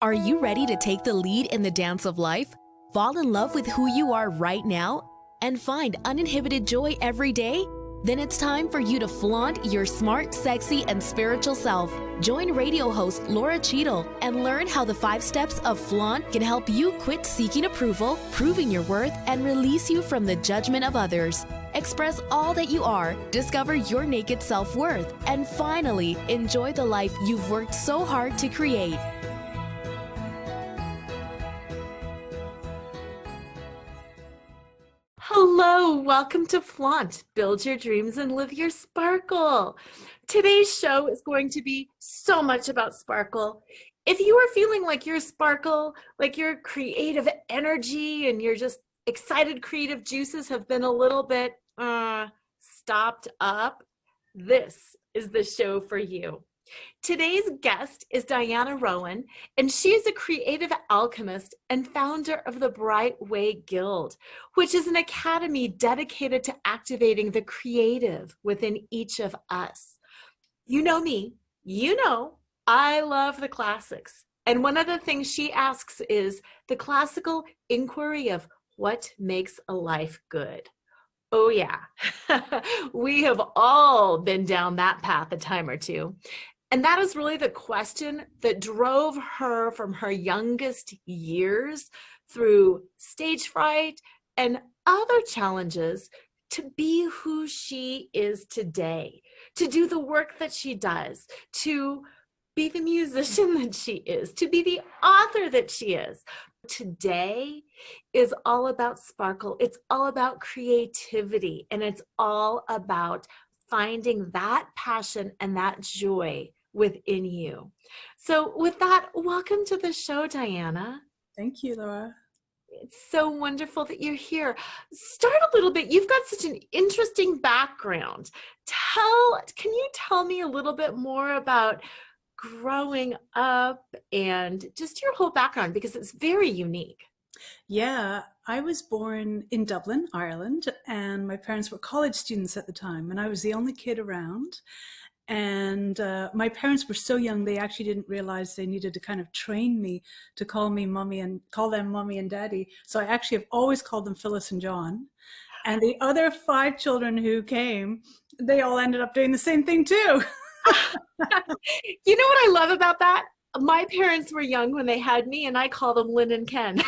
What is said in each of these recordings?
Are you ready to take the lead in the dance of life? Fall in love with who you are right now? And find uninhibited joy every day? Then it's time for you to flaunt your smart, sexy, and spiritual self. Join radio host Laura Cheadle and learn how the 5 steps of flaunt can help you quit seeking approval, proving your worth, and release you from the judgment of others. Express all that you are, discover your naked self-worth, and finally, enjoy the life you've worked so hard to create. Hello, welcome to Flaunt. Build your dreams and live your sparkle. Today's show is going to be so much about sparkle. If you are feeling like your sparkle, like your creative energy and your just excited creative juices have been a little bit stopped up, this is the show for you. Today's guest is Diana Rowan, and she is a creative alchemist and founder of the Bright Way Guild, which is an academy dedicated to activating the creative within each of us. You know me, you know I love the classics. And one of the things she asks is the classical inquiry of what makes a life good. Oh yeah, we have all been down that path a time or two. And that is really the question that drove her from her youngest years through stage fright and other challenges to be who she is today, to do the work that she does, to be the musician that she is, to be the author that she is. Today is all about sparkle. It's all about creativity, and it's all about finding that passion and that joy within you. So with that, welcome to the show, Diana. Thank you, Laura. It's so wonderful that you're here. Start a little bit. You've got such an interesting background. Can you tell me a little bit more about growing up and just your whole background, because it's very unique. Yeah, I was born in Dublin, Ireland, and my parents were college students at the time, and I was the only kid around. And my parents were so young, they actually didn't realize they needed to kind of train me to call them mommy and daddy. So I actually have always called them Phyllis and John. And the other 5 children who came, they all ended up doing the same thing too. You know what I love about that? My parents were young when they had me, and I call them Lynn and Ken.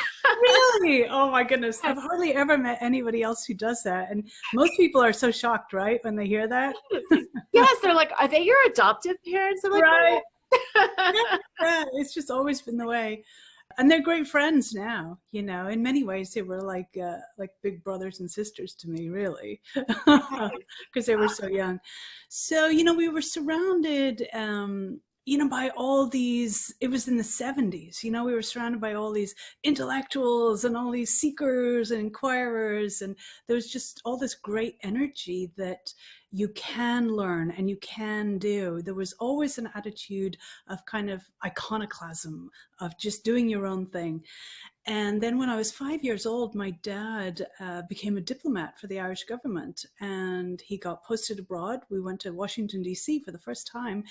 Really? Oh my goodness. I've hardly ever met anybody else who does that. And most people are so shocked, right, when they hear that? Yes, they're like, are they your adoptive parents? I'm like, right. Yeah, it's just always been the way. And they're great friends now, you know. In many ways, they were like big brothers and sisters to me, really, because they were so young. So, you know, we were surrounded, by all these, it was in the 70s, you know, we were surrounded by all these intellectuals and all these seekers and inquirers. And there was just all this great energy that you can learn and you can do. There was always an attitude of kind of iconoclasm, of just doing your own thing. And then when I was 5 years old, my dad became a diplomat for the Irish government, and he got posted abroad. We went to Washington, D.C. for the first time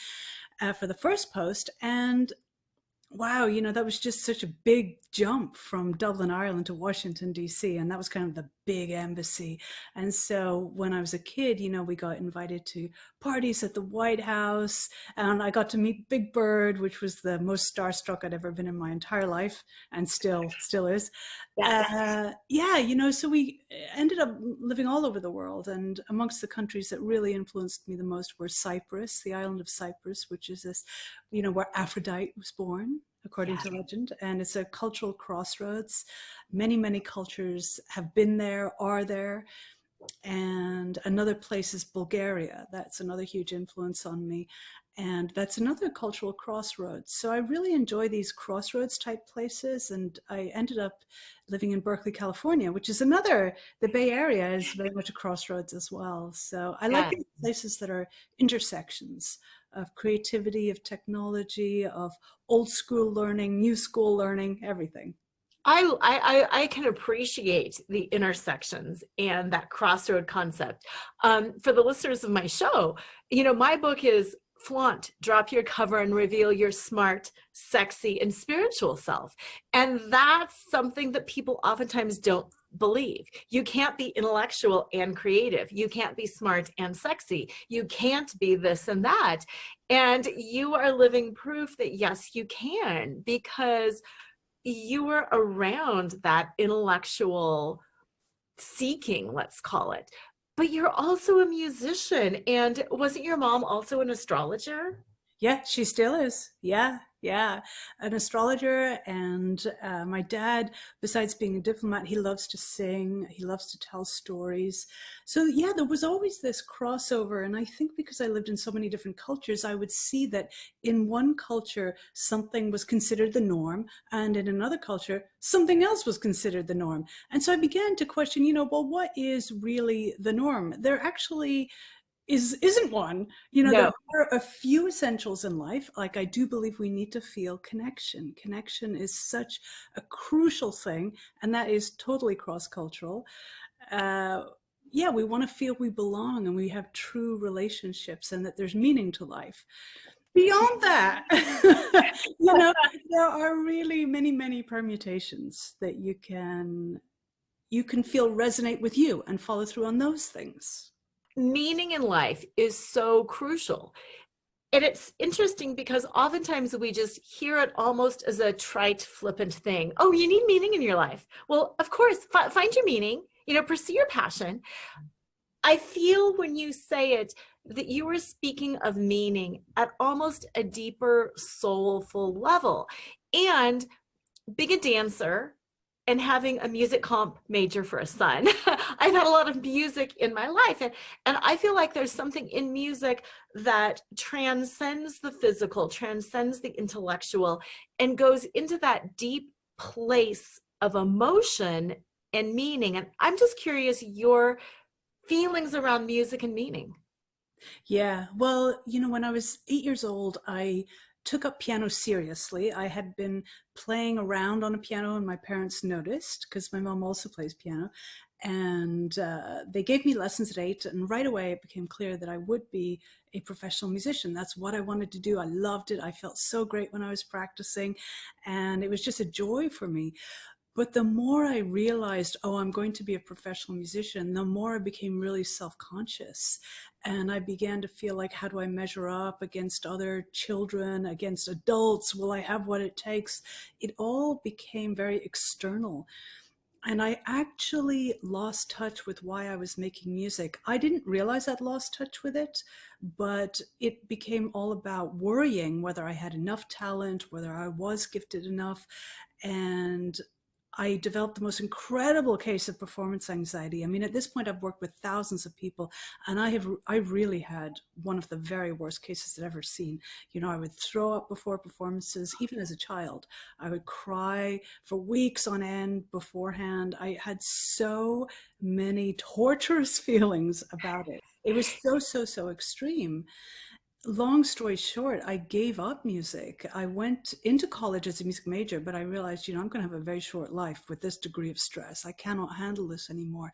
for the first post. And wow, you know, that was just such a big jump from Dublin, Ireland to Washington, D.C. And that was kind of the big embassy. And so when I was a kid, you know, we got invited to parties at the White House, and I got to meet Big Bird, which was the most starstruck I'd ever been in my entire life, and still is. Yes. Yeah, you know, so we ended up living all over the world. And amongst the countries that really influenced me the most were Cyprus, the island of Cyprus, which is this, you know, where Aphrodite was born, according to legend. And it's a cultural crossroads. Many, many cultures have been there, are there. And another place is Bulgaria. That's another huge influence on me. And that's another cultural crossroads. So I really enjoy these crossroads type places. And I ended up living in Berkeley, California, which is the Bay Area is very much a crossroads as well. So I like these places that are intersections of creativity, of technology, of old school learning, new school learning, everything. I can appreciate the intersections and that crossroad concept. For the listeners of my show, you know, my book is flaunt, drop your cover and reveal your smart, sexy, and spiritual self. And that's something that people oftentimes don't believe. You can't be intellectual and creative. You can't be smart and sexy. You can't be this and that. And you are living proof that yes, you can, because you were around that intellectual seeking, let's call it. But you're also a musician. And wasn't your mom also an astrologer? Yeah, she still is. Yeah, yeah. An astrologer. And my dad, besides being a diplomat, he loves to sing. He loves to tell stories. So yeah, there was always this crossover. And I think because I lived in so many different cultures, I would see that in one culture, something was considered the norm. And in another culture, something else was considered the norm. And so I began to question, well, what is really the norm? There actually isn't one. No. There are a few essentials in life. Like, I do believe we need to feel connection. Connection is such a crucial thing, and that is totally cross-cultural. Yeah, we want to feel we belong and we have true relationships and that there's meaning to life. Beyond that, there are really many, many permutations that you can feel resonate with you and follow through on those things. Meaning in life is so crucial. And it's interesting because oftentimes we just hear it almost as a trite, flippant thing. Oh, you need meaning in your life. Well, of course, find your meaning, pursue your passion. I feel when you say it that you were speaking of meaning at almost a deeper, soulful level. And being a dancer and having a music comp major for a son, I've had a lot of music in my life. And I feel like there's something in music that transcends the physical, transcends the intellectual, and goes into that deep place of emotion and meaning. And I'm just curious, your feelings around music and meaning. Yeah, well, when I was 8 years old, I took up piano seriously. I had been playing around on a piano and my parents noticed because my mom also plays piano. And they gave me lessons at 8, and right away it became clear that I would be a professional musician. That's what I wanted to do. I loved it. I felt so great when I was practicing, and it was just a joy for me. But the more I realized, I'm going to be a professional musician, the more I became really self-conscious. And I began to feel like, how do I measure up against other children, against adults? Will I have what it takes? It all became very external. And I actually lost touch with why I was making music. I didn't realize I'd lost touch with it, but it became all about worrying whether I had enough talent, whether I was gifted enough. And I developed the most incredible case of performance anxiety. I mean, at this point, I've worked with thousands of people, and I really had one of the very worst cases I've ever seen. I would throw up before performances, even as a child. I would cry for weeks on end beforehand. I had so many torturous feelings about it. It was so extreme. Long story short, I gave up music. I went into college as a music major, but I realized, I'm going to have a very short life with this degree of stress. I cannot handle this anymore.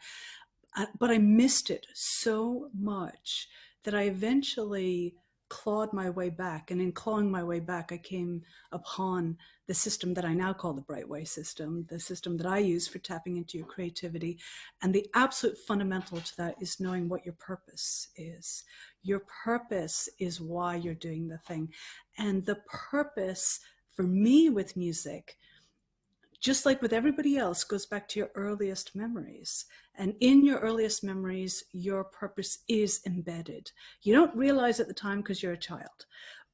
But I missed it so much that I eventually clawed my way back. And in clawing my way back, I came upon the system that I now call the Bright Way system, the system that I use for tapping into your creativity. And the absolute fundamental to that is knowing what your purpose is. Your purpose is why you're doing the thing. And the purpose for me with music, just like with everybody else, goes back to your earliest memories. And in your earliest memories, your purpose is embedded. You don't realize at the time because you're a child.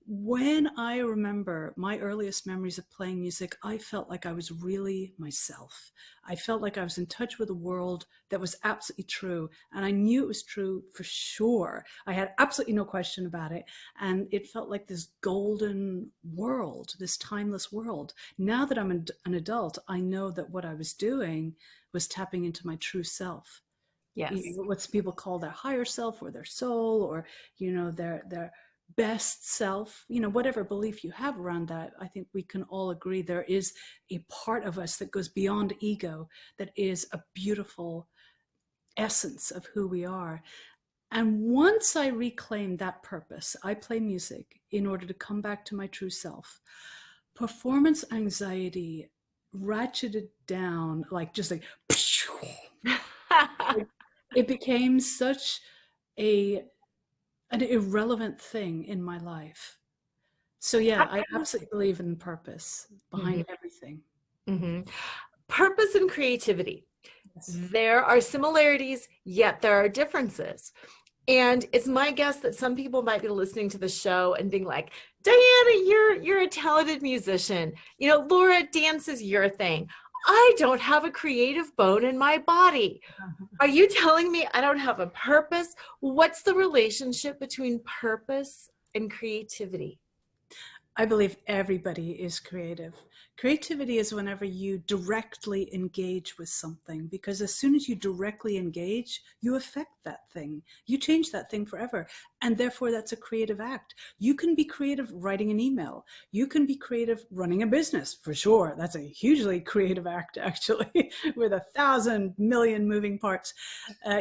When I remember my earliest memories of playing music, I felt like I was really myself. I felt like I was in touch with a world that was absolutely true. And I knew it was true for sure. I had absolutely no question about it. And it felt like this golden world, this timeless world. Now that I'm an adult, I know that what I was doing was tapping into my true self. Yes. What people call their higher self or their soul, or, their best self, whatever belief you have around that. I think we can all agree there is a part of us that goes beyond ego, that is a beautiful essence of who we are. And once I reclaimed that purpose, I play music in order to come back to my true self. Performance anxiety ratcheted down, like just like, it became such an irrelevant thing in my life. So yeah, I absolutely believe in purpose behind everything. Mm-hmm. Purpose and creativity. Yes. There are similarities, yet there are differences. And it's my guess that some people might be listening to the show and being like, Diana, you're a talented musician. You know, Laura, dance is your thing. I don't have a creative bone in my body. Are you telling me I don't have a purpose? What's the relationship between purpose and creativity? I believe everybody is creative. Creativity is whenever you directly engage with something, because as soon as you directly engage, you affect that thing. You change that thing forever. And therefore, that's a creative act. You can be creative writing an email. You can be creative running a business, for sure. That's a hugely creative act, actually, with 1,000 million moving parts.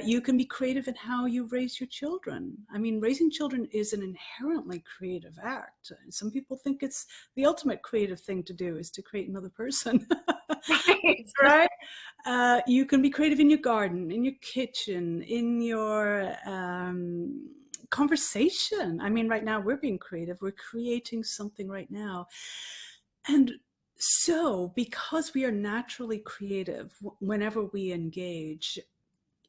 You can be creative in how you raise your children. I mean, raising children is an inherently creative act. Some people think it's the ultimate creative thing to do is to create another person. Right? You can be creative in your garden, in your kitchen, in your conversation. I mean, right now we're being creative. We're creating something right now. And so, because we are naturally creative whenever we engage,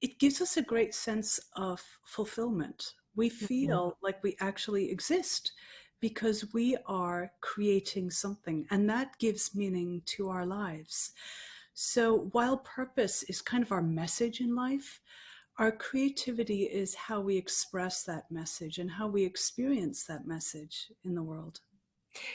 it gives us a great sense of fulfillment. We feel like we actually exist because we are creating something, and that gives meaning to our lives. So while purpose is kind of our message in life, our creativity is how we express that message and how we experience that message in the world.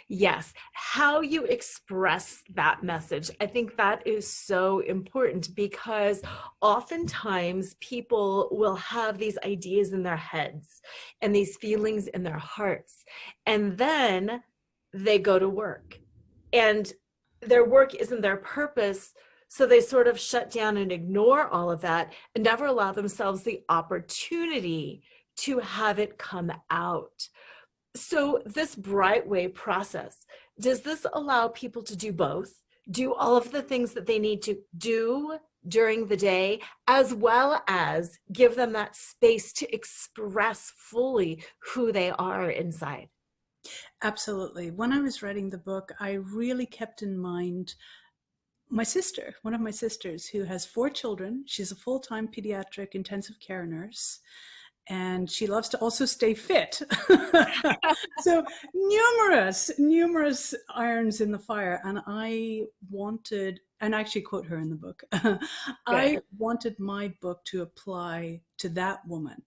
Yes, how you express that message. I think that is so important, because oftentimes people will have these ideas in their heads and these feelings in their hearts, and then they go to work and their work isn't their purpose. So they sort of shut down and ignore all of that and never allow themselves the opportunity to have it come out. So this Bright Way process, does this allow people to do both? Do all of the things that they need to do during the day, as well as give them that space to express fully who they are inside? Absolutely. When I was writing the book, I really kept in mind my sister, one of my sisters, who has 4 children. She's a full-time pediatric intensive care nurse, and she loves to also stay fit. So numerous irons in the fire. And I wanted, and I actually quote her in the book, I wanted my book to apply to that woman,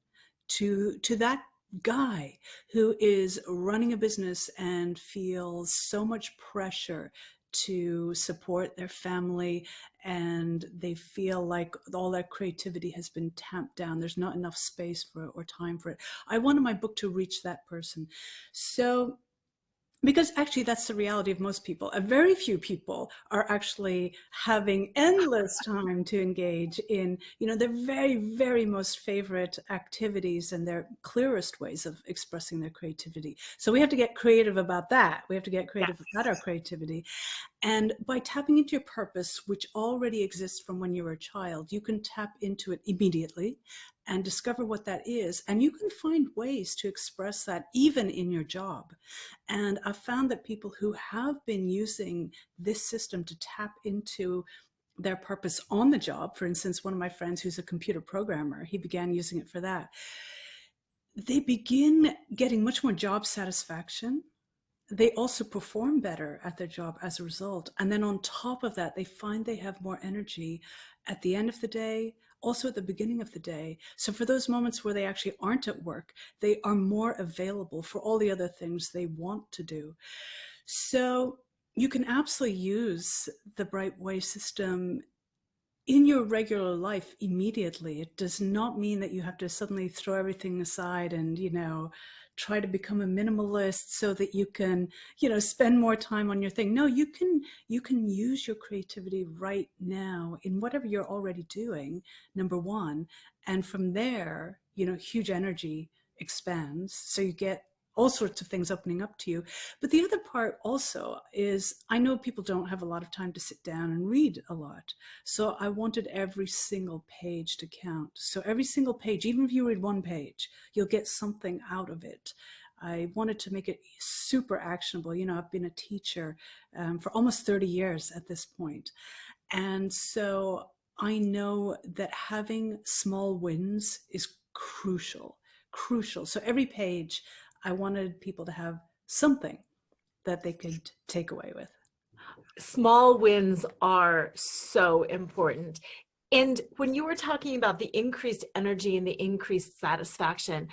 to that guy who is running a business and feels so much pressure to support their family, and they feel like all their creativity has been tamped down. There's not enough space for it or time for it. I wanted my book to reach that person. So, because actually that's the reality of most people. A very few people are actually having endless time to engage in, their very, very most favorite activities and their clearest ways of expressing their creativity. So we have to get creative about that. We have to get creative about our creativity. And by tapping into your purpose, which already exists from when you were a child, you can tap into it immediately and discover what that is. And you can find ways to express that even in your job. And I've found that people who have been using this system to tap into their purpose on the job, for instance, one of my friends who's a computer programmer, he began using it for that. They begin getting much more job satisfaction. They also perform better at their job as a result. And then on top of that, they find they have more energy at the end of the day, also at the beginning of the day. So for those moments where they actually aren't at work, they are more available for all the other things they want to do. So you can absolutely use the Bright Way system in your regular life immediately. It does not mean that you have to suddenly throw everything aside and, try to become a minimalist so that you can, spend more time on your thing. No, you can use your creativity right now in whatever you're already doing, number one. And from there, huge energy expands. So you get all sorts of things opening up to you. But the other part also is, I know people don't have a lot of time to sit down and read a lot. So I wanted every single page to count. So every single page, even if you read one page, you'll get something out of it. I wanted to make it super actionable. I've been a teacher for almost 30 years at this point. And so I know that having small wins is crucial. So every page, I wanted people to have something that they could take away with. Small wins are so important. And when you were talking about the increased energy and the increased satisfaction,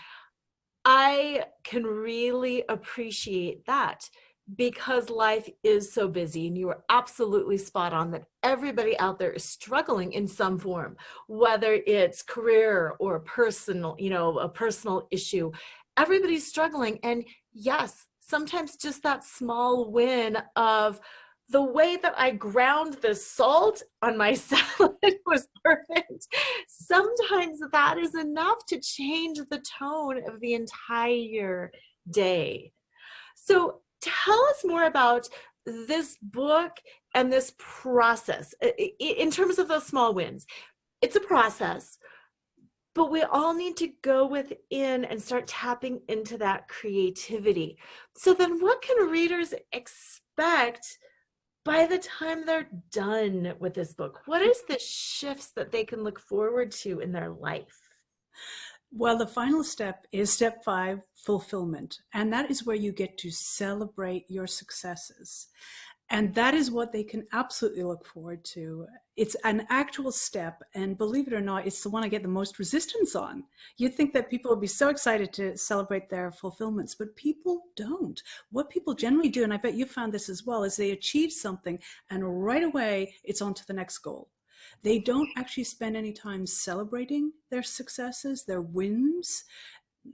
I can really appreciate that, because life is so busy, and you are absolutely spot on that everybody out there is struggling in some form, whether it's career or personal, a personal issue. Everybody's struggling. And yes, sometimes just that small win of the way that I ground the salt on my salad was perfect. Sometimes that is enough to change the tone of the entire day. So tell us more about this book and this process in terms of those small wins. It's a process, but we all need to go within and start tapping into that creativity. So then what can readers expect by the time they're done with this book? What is the shifts that they can look forward to in their life? Well, the final step is step 5, fulfillment. And that is where you get to celebrate your successes. And that is what they can absolutely look forward to. It's an actual step. And believe it or not, it's the one I get the most resistance on. You'd think that people would be so excited to celebrate their fulfillments, but people don't. What people generally do, and I bet you found this as well, is they achieve something and right away it's on to the next goal. They don't actually spend any time celebrating their successes, their wins,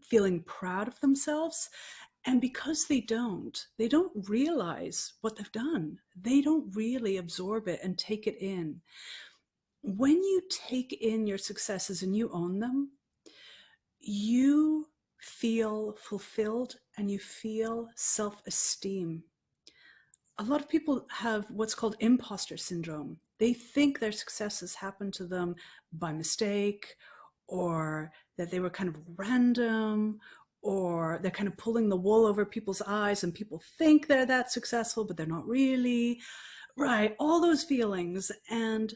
feeling proud of themselves. And because they don't realize what they've done. They don't really absorb it and take it in. When you take in your successes and you own them, you feel fulfilled and you feel self-esteem. A lot of people have what's called imposter syndrome. They think their successes happened to them by mistake, or that they were kind of random, or they're kind of pulling the wool over people's eyes and people think they're that successful, but they're not really. Right, all those feelings. And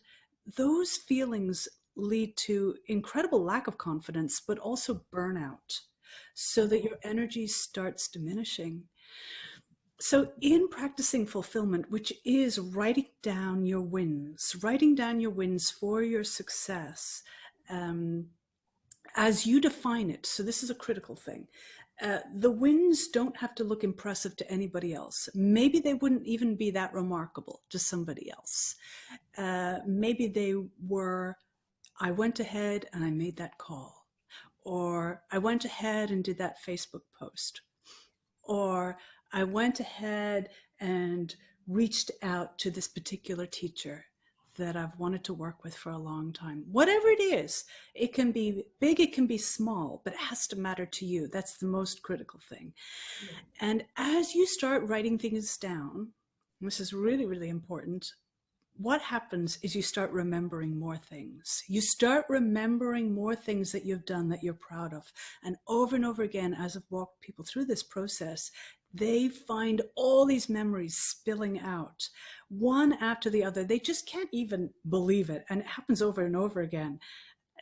those feelings lead to incredible lack of confidence, but also burnout, so that your energy starts diminishing. So in practicing fulfillment, which is writing down your wins for your success, as you define it. So this is a critical thing. The wins don't have to look impressive to anybody else. Maybe they wouldn't even be that remarkable to somebody else. Maybe they were, I went ahead and I made that call, or I went ahead and did that Facebook post, or I went ahead and reached out to this particular teacher that I've wanted to work with for a long time. Whatever it is, it can be big, it can be small, but it has to matter to you. That's the most critical thing. Yeah. And as you start writing things down, this is really, really important, what happens is you start remembering more things. You start remembering more things that you've done that you're proud of. And over again, as I've walked people through this process, they find all these memories spilling out, one after the other. They just can't even believe it. And it happens over and over again.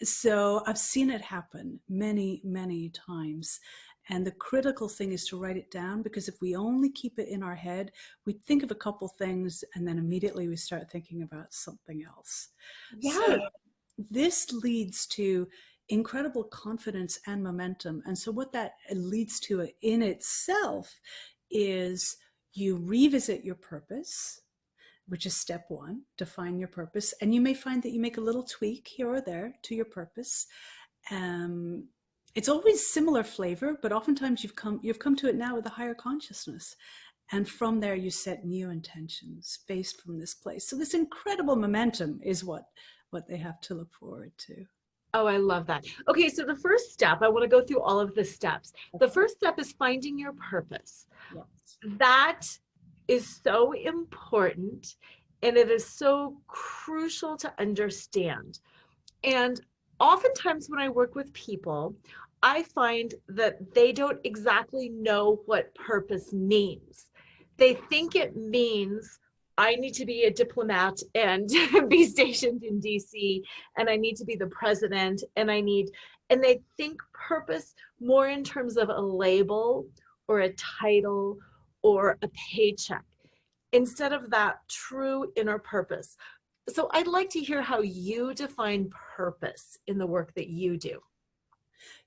So I've seen it happen many, many times. And the critical thing is to write it down, because if we only keep it in our head, we think of a couple things and then immediately we start thinking about something else. Yeah. So this leads to incredible confidence and momentum. And so what that leads to in itself is you revisit your purpose, which is step 1, define your purpose. And you may find that you make a little tweak here or there to your purpose. It's always similar flavor, but oftentimes you've come to it now with a higher consciousness. And from there, you set new intentions based from this place. So this incredible momentum is what they have to look forward to. Oh, I love that. Okay, so the first step, I want to go through all of the steps. The first step is finding your purpose. Yes. That is so important, and it is so crucial to understand. And oftentimes when I work with people, I find that they don't exactly know what purpose means. They think it means I need to be a diplomat and be stationed in DC, and I need to be the president, and they think purpose more in terms of a label or a title or a paycheck instead of that true inner purpose. So I'd like to hear how you define purpose in the work that you do.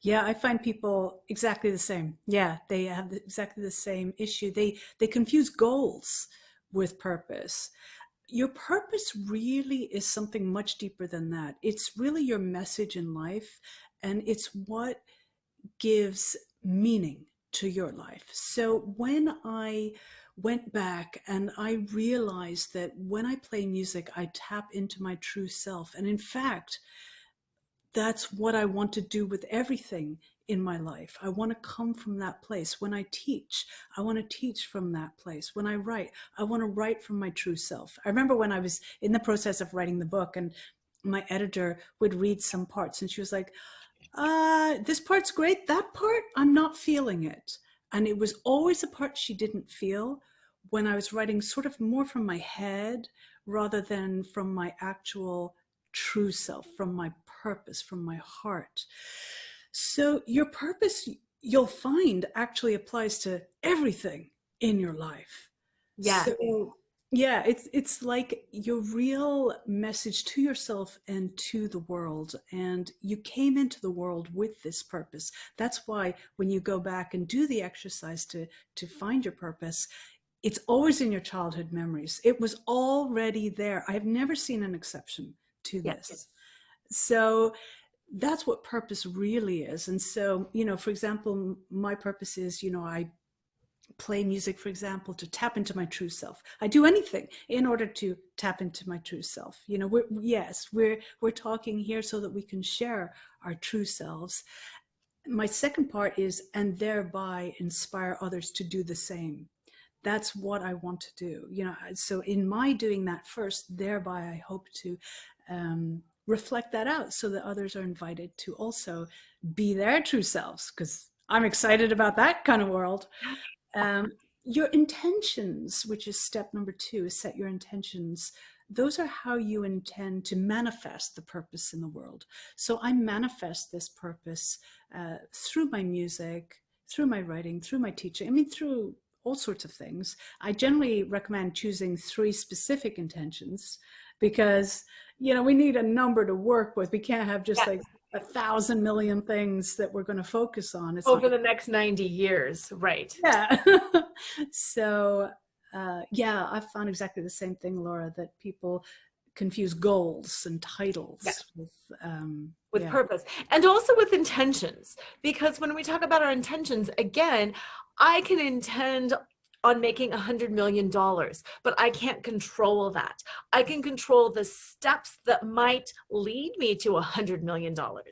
Yeah, I find people exactly the same. Yeah, they have exactly the same issue. They confuse goals with purpose. Your purpose really is something much deeper than that. It's really your message in life, and it's what gives meaning to your life. So when I went back and I realized that when I play music, I tap into my true self. And in fact, that's what I want to do with everything in my life. I want to come from that place. When I teach, I want to teach from that place. When I write, I want to write from my true self. I remember when I was in the process of writing the book, and my editor would read some parts and she was like, this part's great. That part, I'm not feeling it. And it was always a part she didn't feel when I was writing sort of more from my head rather than from my actual true self, from my purpose, from my heart. So your purpose, you'll find, actually applies to everything in your life. Yeah. So yeah, it's like your real message to yourself and to the world. And you came into the world with this purpose. That's why when you go back and do the exercise to find your purpose, it's always in your childhood memories. It was already there. I've never seen an exception to this. Yes. So that's what purpose really is. And so, for example, my purpose is, I play music, for example, to tap into my true self. I do anything in order to tap into my true self. We're talking here so that we can share our true selves. My second part is, and thereby inspire others to do the same. That's what I want to do. So in my doing that first, thereby I hope to reflect that out so that others are invited to also be their true selves, because I'm excited about that kind of world. Your intentions, which is step number 2, is set your intentions. Those are how you intend to manifest the purpose in the world. So I manifest this purpose through my music, through my writing, through my teaching, through all sorts of things. I generally recommend choosing 3 specific intentions because, we need a number to work with. We can't have just like 1,000 million things that we're going to focus on. It's over the next 90 years, right? Yeah. So, I've found exactly the same thing, Laura, that people confuse goals and titles with purpose, and also with intentions. Because when we talk about our intentions, again, I can intend on making $100 million, but I can't control that. I can control the steps that might lead me to $100 million. Wow.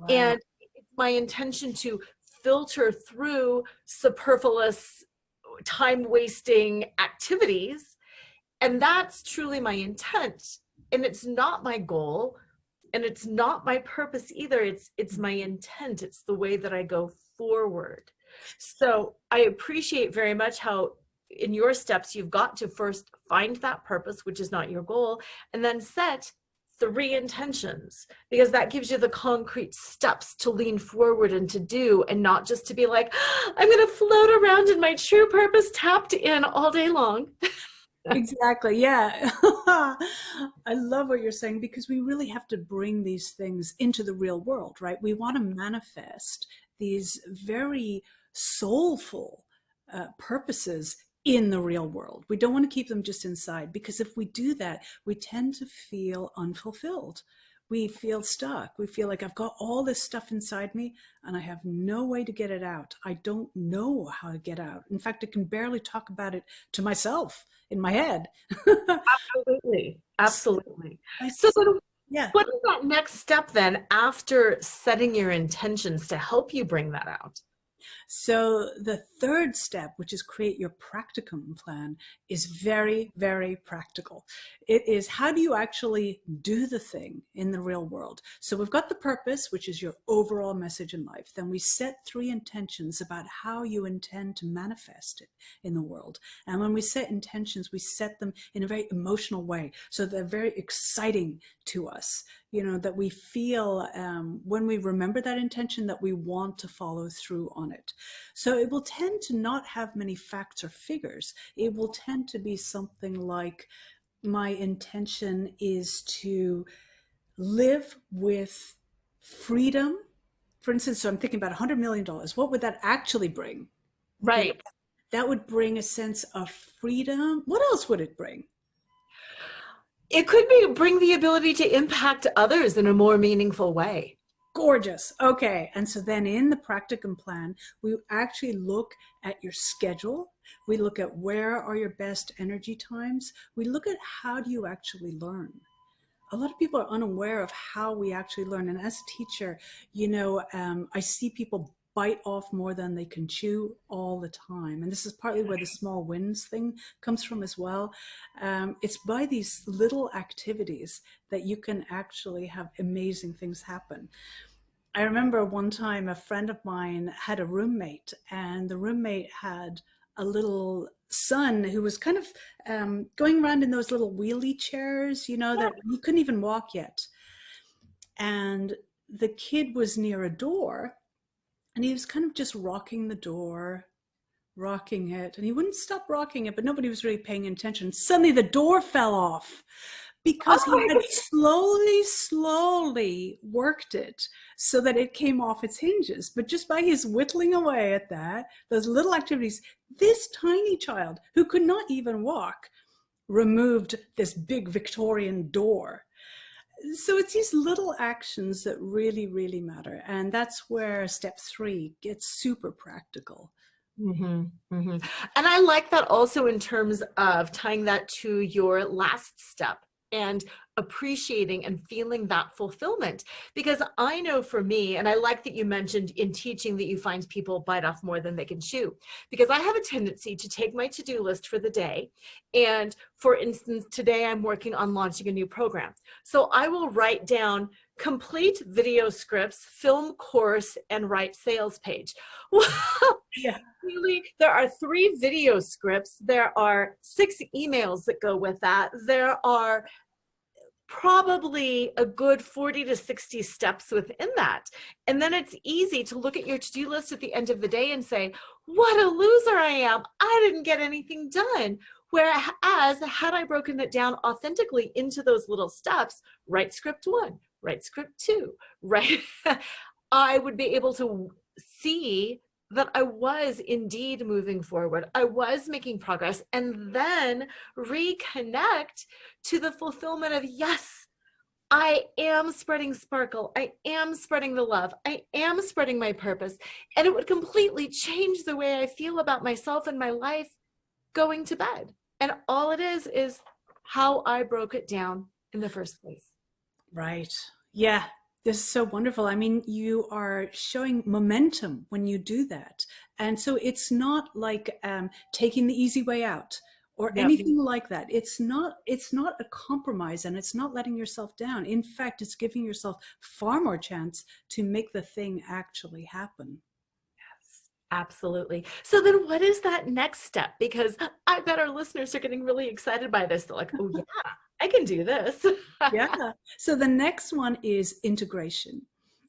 And it's my intention to filter through superfluous, time-wasting activities. And that's truly my intent. And it's not my goal, and it's not my purpose either. It's my intent. It's the way that I go forward. So I appreciate very much how in your steps, you've got to first find that purpose, which is not your goal, and then set 3 intentions, because that gives you the concrete steps to lean forward and to do, and not just to be like, I'm going to float around in my true purpose tapped in all day long. Exactly. Yeah. I love what you're saying, because we really have to bring these things into the real world, right? We want to manifest these very soulful purposes in the real world. We don't want to keep them just inside, because if we do that, we tend to feel unfulfilled. We feel stuck. We feel like I've got all this stuff inside me and I have no way to get it out. I don't know how to get out. In fact, I can barely talk about it to myself in my head. Absolutely. Absolutely. So Yeah. What is that next step then after setting your intentions to help you bring that out? So the third step, which is create your practicum plan, is very, very practical. It is, how do you actually do the thing in the real world? So we've got the purpose, which is your overall message in life. Then we set 3 intentions about how you intend to manifest it in the world. And when we set intentions, we set them in a very emotional way. So they're very exciting to us, you know, that we feel when we remember that intention that we want to follow through on it. So it will tend to not have many facts or figures. It will tend to be something like, my intention is to live with freedom. For instance, so I'm thinking about $100 million. What would that actually bring? You know, Right. that would bring a sense of freedom. What else would it bring? It could bring the ability to impact others in a more meaningful way. Gorgeous. Okay. And so then in the practicum plan, we actually look at your schedule. We look at where are your best energy times. We look at how do you actually learn. A lot of people are unaware of how we actually learn. And as a teacher, you know, I see people bite off more than they can chew all the time. And this is partly where the small wins thing comes from as well. It's by these little activities that you can actually have amazing things happen. I remember one time a friend of mine had a roommate, and the roommate had a little son who was kind of going around in those little wheelie chairs, you know, that he couldn't even walk yet. And the kid was near a door, and he was kind of just rocking the door, rocking it, and he wouldn't stop rocking it, but nobody was really paying attention. Suddenly the door fell off, because he had slowly worked it so that it came off its hinges. But just by his whittling away at that, those little activities, this tiny child who could not even walk removed this big Victorian door. So it's these little actions that really, really matter. And that's where step 3 gets super practical. Mm-hmm, mm-hmm. And I like that also in terms of tying that to your last step and appreciating and feeling that fulfillment. Because I know for me, and I like that you mentioned in teaching that you find people bite off more than they can chew, because I have a tendency to take my to-do list for the day. And for instance, today I'm working on launching a new program. So I will write down complete video scripts, film course, and write sales page. Well, Yeah. really, there are 3 video scripts. There are 6 emails that go with that. There are probably a good 40 to 60 steps within that. And then it's easy to look at your to-do list at the end of the day and say, what a loser I am. I didn't get anything done. Whereas had I broken it down authentically into those little steps, write script 1, write script 2, right? I would be able to see that I was indeed moving forward. I was making progress, and then reconnect to the fulfillment of, yes, I am spreading sparkle. I am spreading the love. I am spreading my purpose. And it would completely change the way I feel about myself and my life going to bed. And all it is how I broke it down in the first place. Right. Yeah. This is so wonderful. I mean, you are showing momentum when you do that. And so it's not like taking the easy way out or Yep. anything like that. It's not a compromise, and it's not letting yourself down. In fact, it's giving yourself far more chance to make the thing actually happen. Absolutely. So then what is that next step? Because I bet our listeners are getting really excited by this. They're like, oh yeah, I can do this. Yeah. So the next one is integration.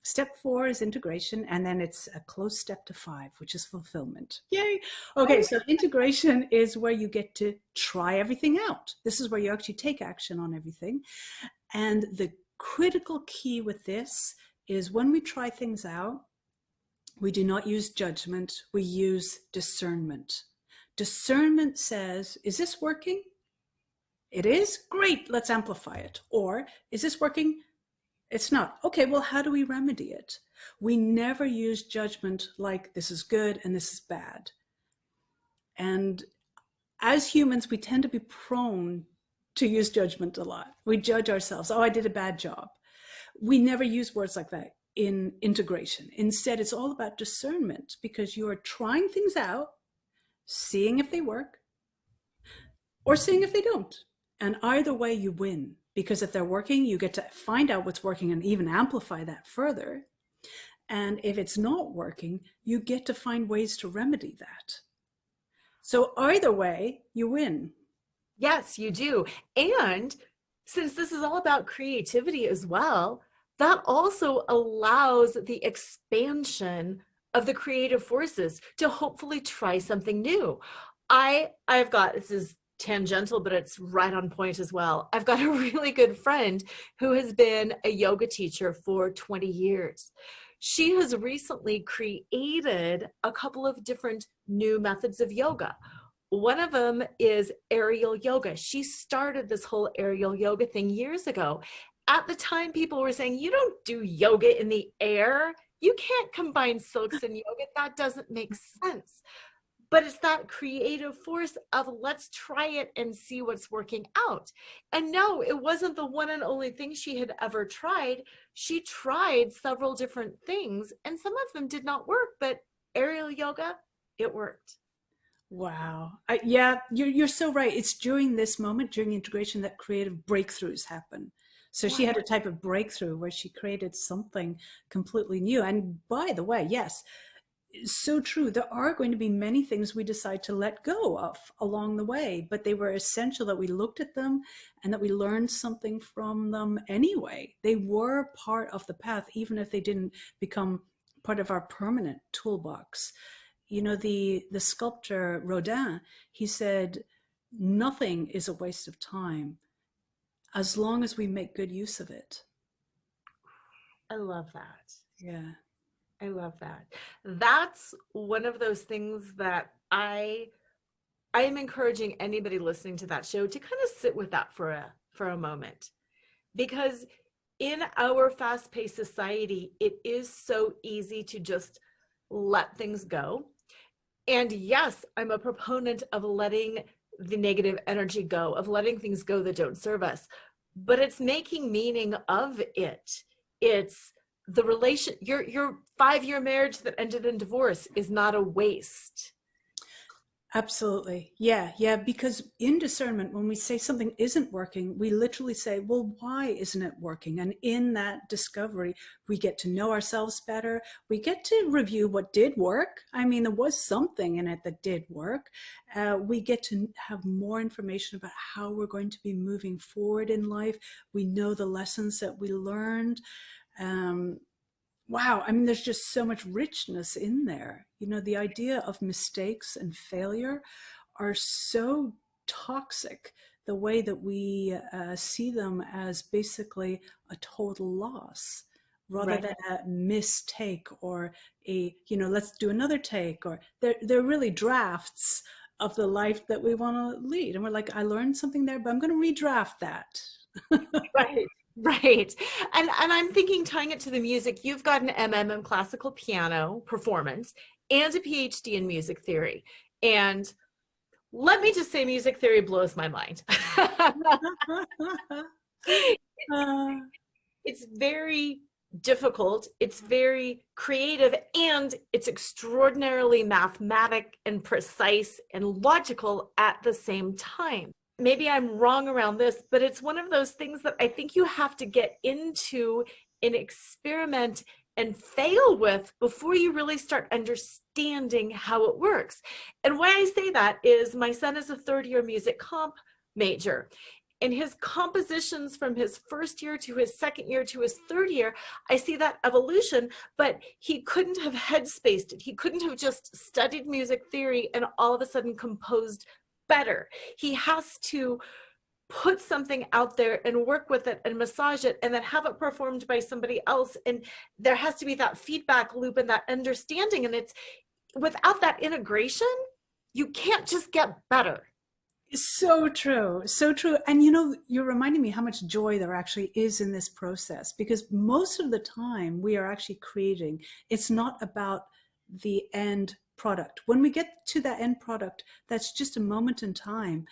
Step 4 is integration, and then it's a close step to 5, which is fulfillment. Yay. Okay, so integration is where you get to try everything out. This is where you actually take action on everything. And the critical key with this is when we try things out, we do not use judgment, we use discernment. Discernment says, is this working? It is? Great, let's amplify it. Or, is this working? It's not. Okay, well, how do we remedy it? We never use judgment like this is good and this is bad. And as humans, we tend to be prone to use judgment a lot. We judge ourselves. Oh, I did a bad job. We never use words like that in integration. Instead, it's all about discernment, because you are trying things out, seeing if they work or seeing if they don't. And either way, you win, because if they're working, you get to find out what's working and even amplify that further. And if it's not working, you get to find ways to remedy that. So either way, you win. Yes, you do. And since this is all about creativity as well, that also allows the expansion of the creative forces to hopefully try something new. I've got, this is tangential, but it's right on point as well. I've got a really good friend who has been a yoga teacher for 20 years. She has recently created a couple of different new methods of yoga. One of them is aerial yoga. She started this whole aerial yoga thing years ago. At the time, people were saying, you don't do yoga in the air. You can't combine silks and yoga. That doesn't make sense. But it's that creative force of let's try it and see what's working out. And no, it wasn't the one and only thing she had ever tried. She tried several different things, and some of them did not work, but aerial yoga, it worked. Wow. Yeah, you're so right. It's during this moment, during integration, that creative breakthroughs happen. So she had a type of breakthrough where she created something completely new. And by the way, yes, so true. There are going to be many things we decide to let go of along the way, but they were essential that we looked at them and that we learned something from them anyway. They were part of the path, even if they didn't become part of our permanent toolbox. You know, the sculptor Rodin, he said, nothing is a waste of time as long as we make good use of it. I love that. Yeah. I love that. That's one of those things that I am encouraging anybody listening to that show to kind of sit with that for a moment. Because in our fast-paced society, it is so easy to just let things go. And yes, I'm a proponent of letting the negative energy go, of letting things go that don't serve us. But it's making meaning of it. It's the relation, your 5-year marriage that ended in divorce is not a waste. Absolutely. Yeah. Because in discernment, when we say something isn't working, we literally say, well, why isn't it working? And in that discovery, we get to know ourselves better. We get to review what did work. I mean, there was something in it that did work. We get to have more information about how we're going to be moving forward in life. We know the lessons that we learned. Wow, I mean, there's just so much richness in there. You know, the idea of mistakes and failure are so toxic, the way that we see them as basically a total loss, rather than a mistake or a, you know, let's do another take, or they're really drafts of the life that we want to lead. And we're like, I learned something there, but I'm going to redraft that. Right. And I'm thinking, tying it to the music, you've got an MM in classical piano performance and a PhD in music theory. And let me just say, music theory blows my mind. It's very difficult, it's very creative, and it's extraordinarily mathematic and precise and logical at the same time. Maybe I'm wrong around this, but it's one of those things that I think you have to get into and experiment and fail with before you really start understanding how it works. And why I say that is my son is a third-year music comp major. In his compositions from his first year to his second year to his third year, I see that evolution, but he couldn't have headspaced it. He couldn't have just studied music theory and all of a sudden composed better. He has to put something out there and work with it and massage it and then have it performed by somebody else. And there has to be that feedback loop and that understanding. And it's without that integration, you can't just get better. So true. So true. And you know, you're reminding me how much joy there actually is in this process, because most of the time we are actually creating. It's not about the end product. When we get to that end product, that's just a moment in time.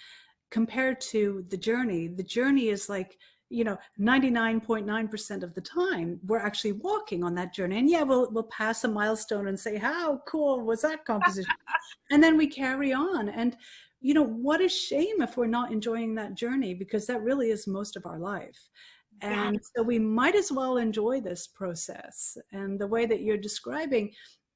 compared to the journey. The journey is like, 99.9% of the time we're actually walking on that journey. And yeah, we'll pass a milestone and say, how cool was that composition? And then we carry on. And what a shame if we're not enjoying that journey, because that really is most of our life. And so we might as well enjoy this process. And the way that you're describing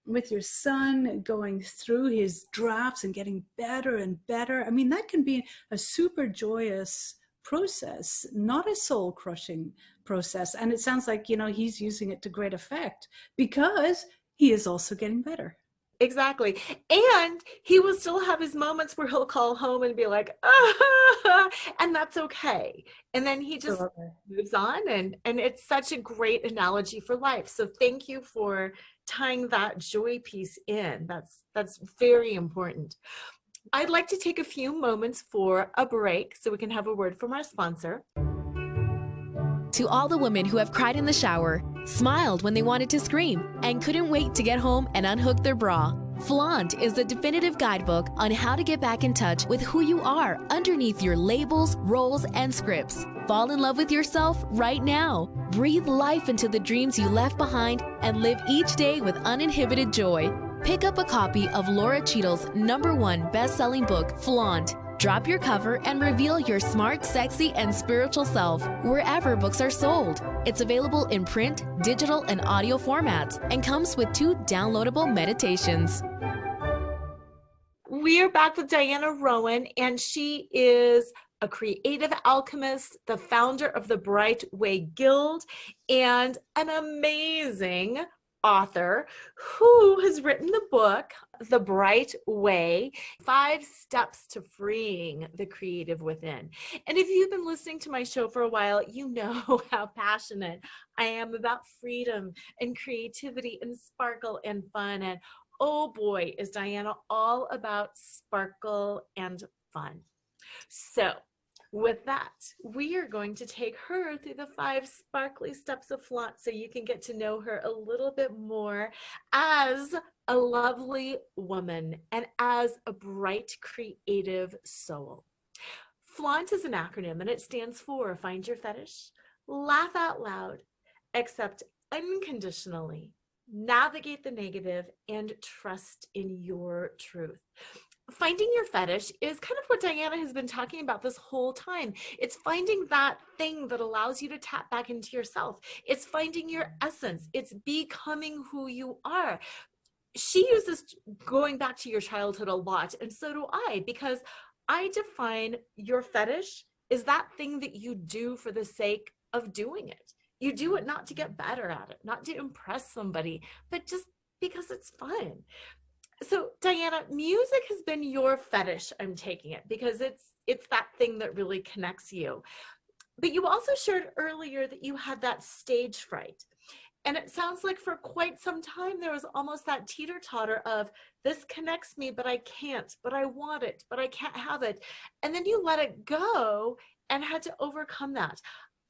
with your son going through his drafts and getting better and better, I mean, that can be a super joyous process, not a soul crushing process. And it sounds like, he's using it to great effect because he is also getting better. Exactly. And he will still have his moments where he'll call home and be like, ah, and that's okay. And then he just moves on. And it's such a great analogy for life. So thank you for tying that joy piece in. That's very important. I'd like to take a few moments for a break so we can have a word from our sponsor. To all the women who have cried in the shower, smiled when they wanted to scream, and couldn't wait to get home and unhook their bra, Flaunt is the definitive guidebook on how to get back in touch with who you are underneath your labels, roles, and scripts. Fall in love with yourself right now. Breathe life into the dreams you left behind and live each day with uninhibited joy. Pick up a copy of Laura Cheadle's #1 best-selling book, Flaunt. Drop your cover and reveal your smart, sexy, and spiritual self wherever books are sold. It's available in print, digital, and audio formats and comes with 2 downloadable meditations. We are back with Diana Rowan, and she is a creative alchemist, the founder of the Bright Way Guild, and an amazing author who has written the book, The Bright Way, 5 Steps to Freeing the Creative Within. And if you've been listening to my show for a while, you know how passionate I am about freedom and creativity and sparkle and fun. And oh boy, is Diana all about sparkle and fun. So with that, we are going to take her through the 5 sparkly steps of Flaunt so you can get to know her a little bit more as a lovely woman and as a bright, creative soul. Flaunt is an acronym, and it stands for Find Your Fetish, Laugh Out Loud, Accept Unconditionally, Navigate the Negative, and Trust in Your Truth. Finding your fetish is kind of what Diana has been talking about this whole time. It's finding that thing that allows you to tap back into yourself. It's finding your essence. It's becoming who you are. She uses going back to your childhood a lot, and so do I, because I define your fetish is that thing that you do for the sake of doing it. You do it not to get better at it, not to impress somebody, but just because it's fun. So Diana, music has been your fetish, I'm taking it, because it's that thing that really connects you. But you also shared earlier that you had that stage fright. And it sounds like for quite some time, there was almost that teeter-totter of this connects me, but I can't, but I want it, but I can't have it. And then you let it go and had to overcome that.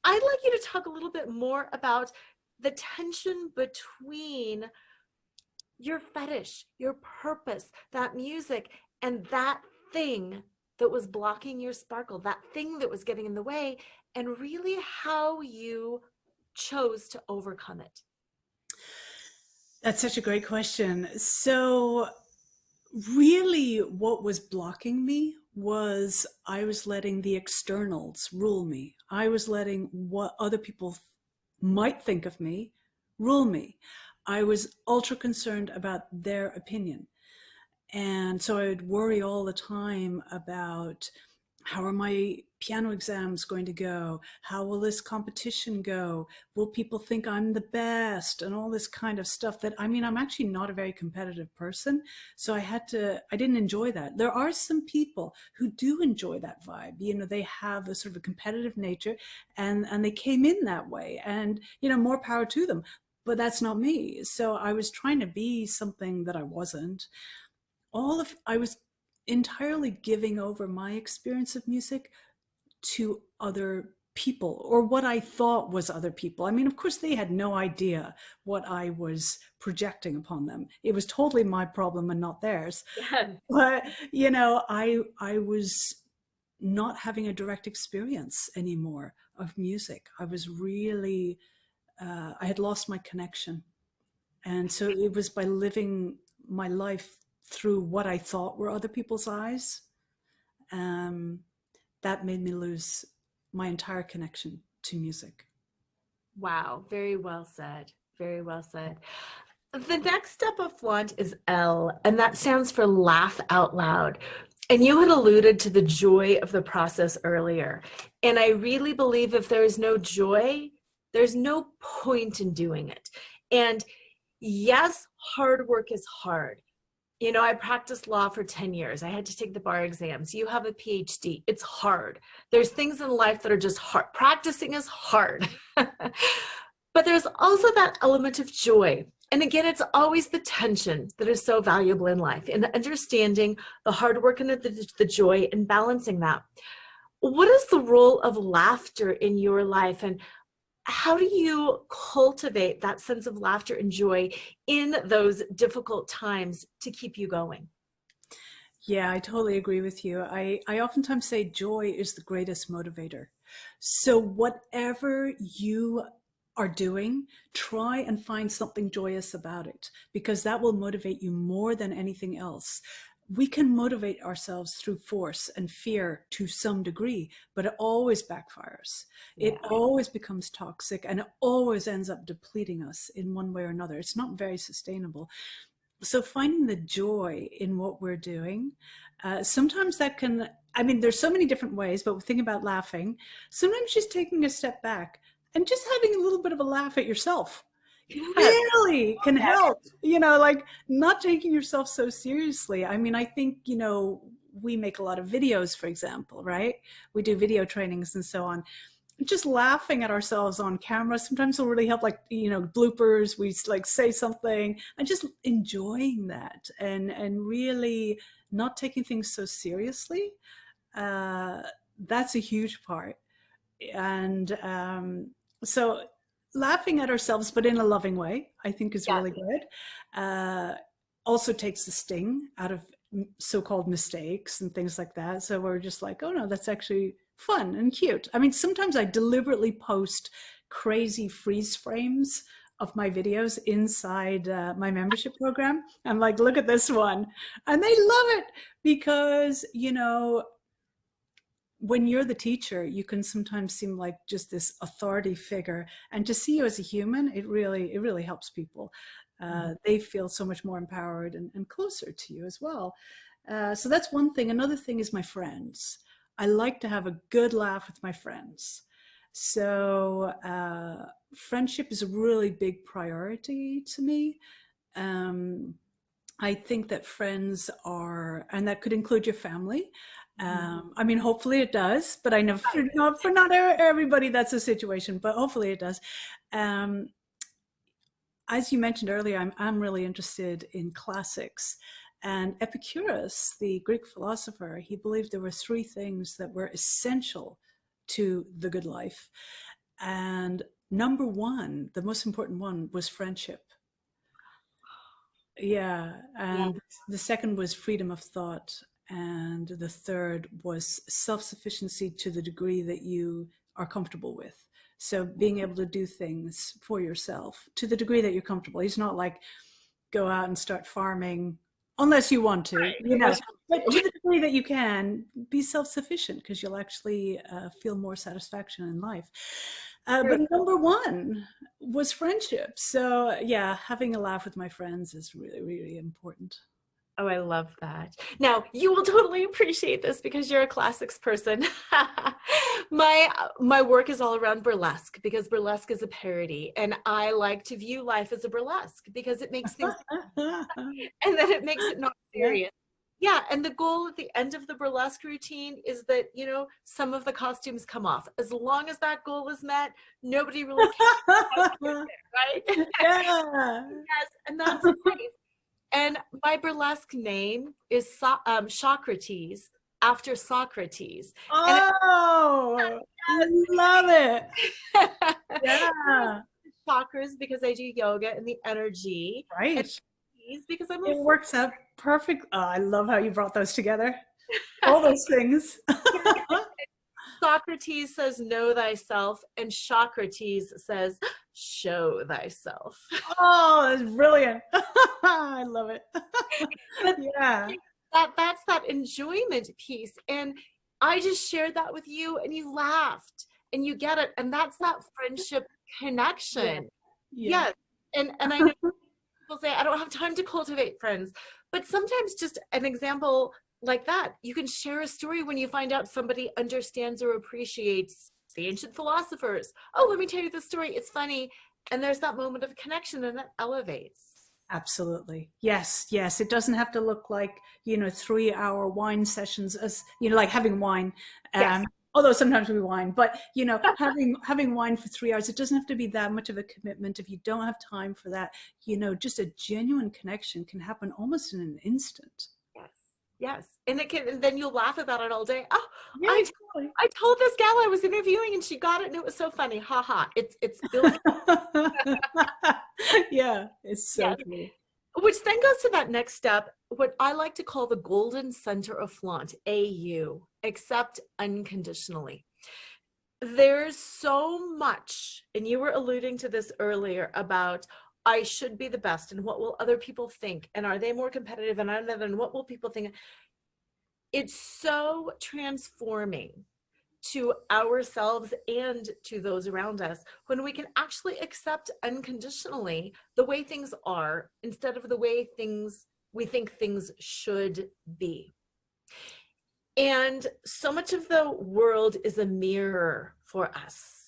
I'd like you to talk a little bit more about the tension between your fetish, your purpose, that music, and that thing that was blocking your sparkle, that thing that was getting in the way, and really how you chose to overcome it. That's such a great question. So really what was blocking me was I was letting the externals rule me. I was letting what other people might think of me rule me. I was ultra concerned about their opinion. And so I would worry all the time about how are my piano exams going to go? How will this competition go? Will people think I'm the best? And all this kind of stuff that, I mean, I'm actually not a very competitive person. So I didn't enjoy that. There are some people who do enjoy that vibe. You know, they have a sort of a competitive nature and they came in that way, and, you know, more power to them. But that's not me. So I was trying to be something that I wasn't. I was entirely giving over my experience of music to other people, or what I thought was other people. I mean, of course, they had no idea what I was projecting upon them. It was totally my problem and not theirs. Yes. But, you know, I was not having a direct experience anymore of music. I was really, I had lost my connection. And so it was by living my life through what I thought were other people's eyes, that made me lose my entire connection to music. Wow, very well said. Very well said. The next step of flaunt is L, and that stands for laugh out loud. And you had alluded to the joy of the process earlier. And I really believe if there's no joy, there's no point in doing it. And yes, hard work is hard. You know, I practiced law for 10 years. I had to take the bar exams. You have a PhD. It's hard. There's things in life that are just hard. Practicing is hard. But there's also that element of joy. And again, it's always the tension that is so valuable in life, and understanding the hard work and the joy and balancing that. What is the role of laughter in your life, and how do you cultivate that sense of laughter and joy in those difficult times to keep you going? Yeah, I totally agree with you. I oftentimes say joy is the greatest motivator. So whatever you are doing, try and find something joyous about it, because that will motivate you more than anything else. We can motivate ourselves through force and fear to some degree, but it always backfires. It always becomes toxic, and it always ends up depleting us in one way or another. It's not very sustainable. So finding the joy in what we're doing, sometimes that can, I mean, there's so many different ways, but think about laughing. Sometimes just taking a step back and just having a little bit of a laugh at yourself really can help, you know, like not taking yourself so seriously. I mean, I think, you know, we make a lot of videos, for example, right? We do video trainings and so on. Just laughing at ourselves on camera sometimes will really help, like, you know, bloopers, we like say something, and just enjoying that and really not taking things so seriously. That's a huge part. And so laughing at ourselves, but in a loving way, I think is really good. Also takes the sting out of so-called mistakes and things like that. So we're just like, oh no, that's actually fun and cute. I mean, sometimes I deliberately post crazy freeze frames of my videos inside my membership program. I'm like, look at this one. And they love it because, you know, when you're the teacher, you can sometimes seem like just this authority figure, and to see you as a human, it really helps people. They feel so much more empowered and closer to you as well. So that's one thing. Another thing is my friends. I like to have a good laugh with my friends. So friendship is a really big priority to me. I think that friends are, and that could include your family. I mean, hopefully it does, but I know for not everybody that's a situation, but hopefully it does. As you mentioned earlier, I'm really interested in classics. And Epicurus, the Greek philosopher, he believed there were three things that were essential to the good life. And number one, the most important one, was friendship. Yeah. And the second was freedom of thought. And the third was self-sufficiency to the degree that you are comfortable with. So being able to do things for yourself to the degree that you're comfortable. He's not like, go out and start farming unless you want to, you know, but to the degree that you can, be self-sufficient, because you'll actually feel more satisfaction in life. But number one was friendship. So yeah, having a laugh with my friends is really important. Oh, I love that. Now, you will totally appreciate this because you're a classics person. My work is all around burlesque, because burlesque is a parody, and I like to view life as a burlesque because it makes things and then it makes it not serious. Yeah, and the goal at the end of the burlesque routine is that, you know, some of the costumes come off. As long as that goal is met, nobody really cares, right? Yeah. Yes, and that's great. And my burlesque name is Socrates, after Socrates. Oh, I love it. Yeah. Chakras, because I do yoga and the energy. Right. And because I'm it works out perfect. Oh, I love how you brought those together. all those things. Socrates says, know thyself, and Socrates says, show thyself. Oh, that's brilliant. I love it. But Yeah. that's that enjoyment piece. And I just shared that with you, and you laughed, and you get it. And that's that friendship connection. Yeah. Yes. And I know people say, I don't have time to cultivate friends. But sometimes just an example like that, you can share a story when you find out somebody understands or appreciates the ancient philosophers. Oh, let me tell you the story. It's funny. And there's that moment of connection, and that elevates. Absolutely. Yes, yes. It doesn't have to look like, 3-hour wine sessions, as like having wine. Yes. Although sometimes we wine, but having wine for 3 hours, it doesn't have to be that much of a commitment. If you don't have time for that, just a genuine connection can happen almost in an instant. Yes. Yes. And it can, and then you'll laugh about it all day. Oh, Yeah, totally. I told this gal I was interviewing, and she got it, and it was so funny. Ha ha. It's building. Yeah, it's so Yeah. true. Which then goes to that next step, what I like to call the golden center of flaunt, AU, accept unconditionally. There's so much, and you were alluding to this earlier about I should be the best, and what will other people think, and are they more competitive, and what will people think? It's so transforming to ourselves and to those around us when we can actually accept unconditionally the way things are instead of the way we think things should be. And so much of the world is a mirror for us.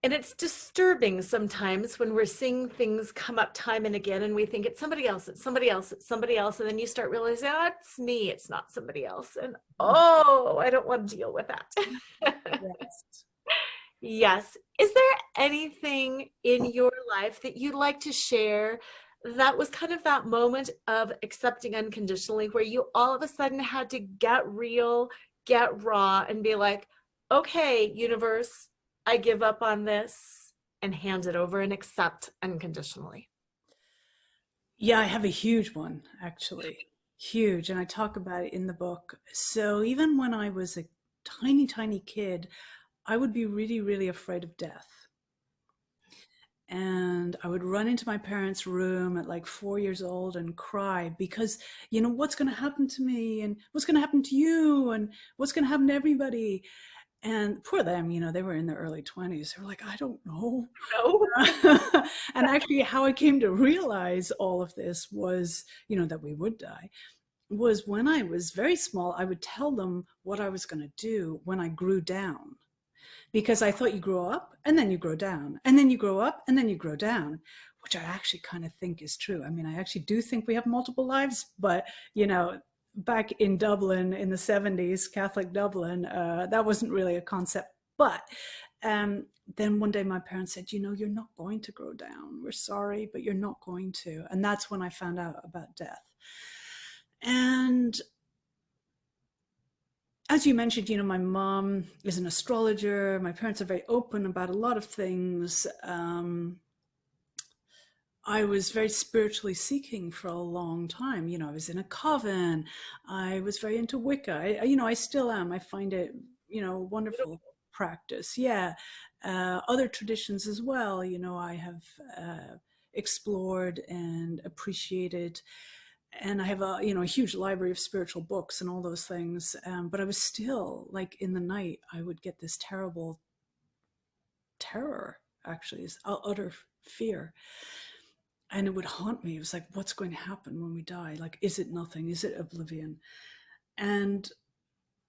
And it's disturbing sometimes when we're seeing things come up time and again, and we think it's somebody else, it's somebody else, it's somebody else. And then you start realizing, oh, it's me, it's not somebody else. And oh, I don't want to deal with that. Yes. Yes. Is there anything in your life that you'd like to share that was kind of that moment of accepting unconditionally, where you all of a sudden had to get real, get raw, and be like, okay, universe, I give up on this, and hand it over and accept unconditionally? Yeah, I have a huge one, actually. Huge. And I talk about it in the book. So even when I was a tiny, tiny kid, I would be really, really afraid of death. And I would run into my parents' room at like 4 years old and cry because, what's going to happen to me, and what's going to happen to you, and what's going to happen to everybody. And poor them, they were in their early 20s. They were like, I don't know. No. And actually, how I came to realize all of this was, that we would die, was when I was very small, I would tell them what I was going to do when I grew down. Because I thought you grow up and then you grow down, and then you grow up and then you grow down, which I actually kind of think is true. I mean, I actually do think we have multiple lives, but, back in Dublin in the 70s, Catholic Dublin, that wasn't really a concept. But then one day my parents said, you're not going to grow down. We're sorry, but you're not going to. And that's when I found out about death. And as you mentioned, my mom is an astrologer. My parents are very open about a lot of things. I was very spiritually seeking for a long time. I was in a coven. I was very into Wicca. I still am. I find it, wonderful practice. Yeah. Other traditions as well. I have explored and appreciated. And I have a huge library of spiritual books and all those things. But I was still, like, in the night, I would get this terrible terror, actually, this utter fear. And it would haunt me. It was like, what's going to happen when we die? Like, is it nothing? Is it oblivion? And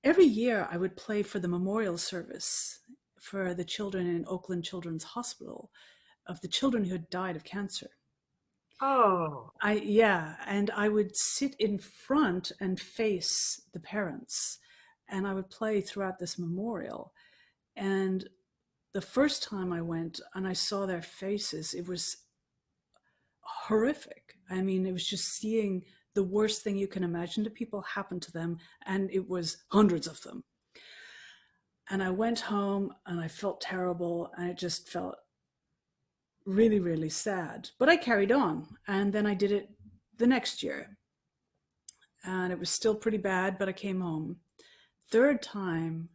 every year I would play for the memorial service for the children in Oakland Children's Hospital of the children who had died of cancer. Oh. And I would sit in front and face the parents, and I would play throughout this memorial. And the first time I went and I saw their faces, it was horrific. I mean, it was just seeing the worst thing you can imagine to people happen to them, and it was hundreds of them. And I went home and I felt terrible, and it just felt really, really sad. But I carried on, and then I did it the next year. and it was still pretty bad, but I came home. Third time,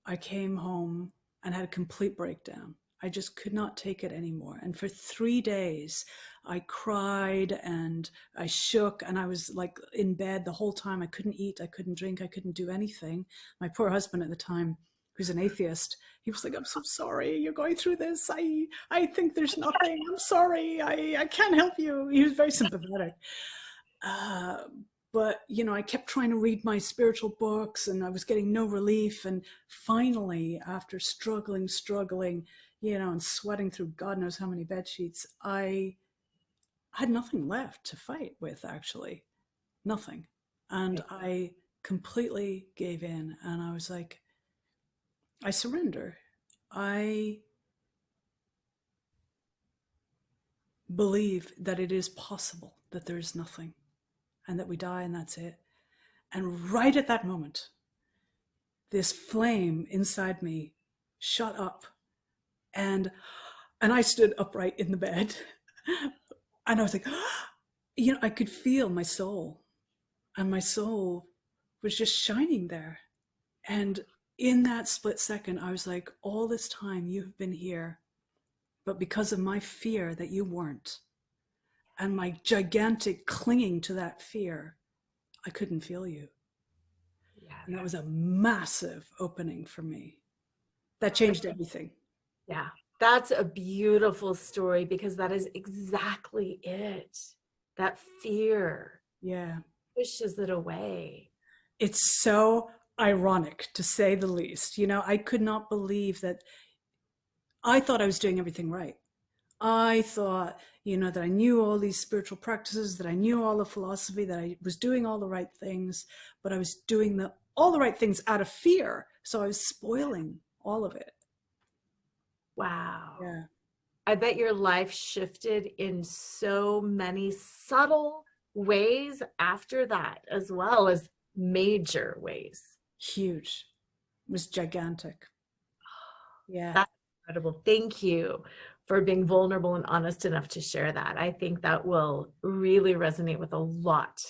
I came home and had a complete breakdown. I just could not take it anymore. And for 3 days, I cried and I shook, and I was like in bed the whole time. I couldn't eat, I couldn't drink, I couldn't do anything. My poor husband at the time, who's an atheist, he was like, I'm so sorry you're going through this. I think there's nothing. I'm sorry. I can't help you. He was very sympathetic. But, you know, I kept trying to read my spiritual books and I was getting no relief. And finally, after struggling, you know, and sweating through God knows how many bed sheets, I had nothing left to fight with, actually. Nothing. And I completely gave in. And I was like, I surrender. I believe that it is possible that there is nothing and that we die and that's it. And right at that moment, this flame inside me shut up, and I stood upright in the bed, and I was like, you know, I could feel my soul, and my soul was just shining there. And in that split second, I was like, all this time you have been here, but because of my fear that you weren't, and my gigantic clinging to that fear, I couldn't feel you. Yeah. And that was a massive opening for me. That changed everything. Yeah, that's a beautiful story, because that is exactly it. That fear, yeah, pushes it away. It's so ironic, to say the least. You know, I could not believe that. I thought I was doing everything right. I thought, you know, that I knew all these spiritual practices, that I knew all the philosophy, that I was doing all the right things, but I was doing all the right things out of fear. So I was spoiling all of it. Wow. Yeah. I bet your life shifted in so many subtle ways after that, as well as major ways. Huge. It was gigantic. Yeah. That's incredible. Thank you for being vulnerable and honest enough to share that. I think that will really resonate with a lot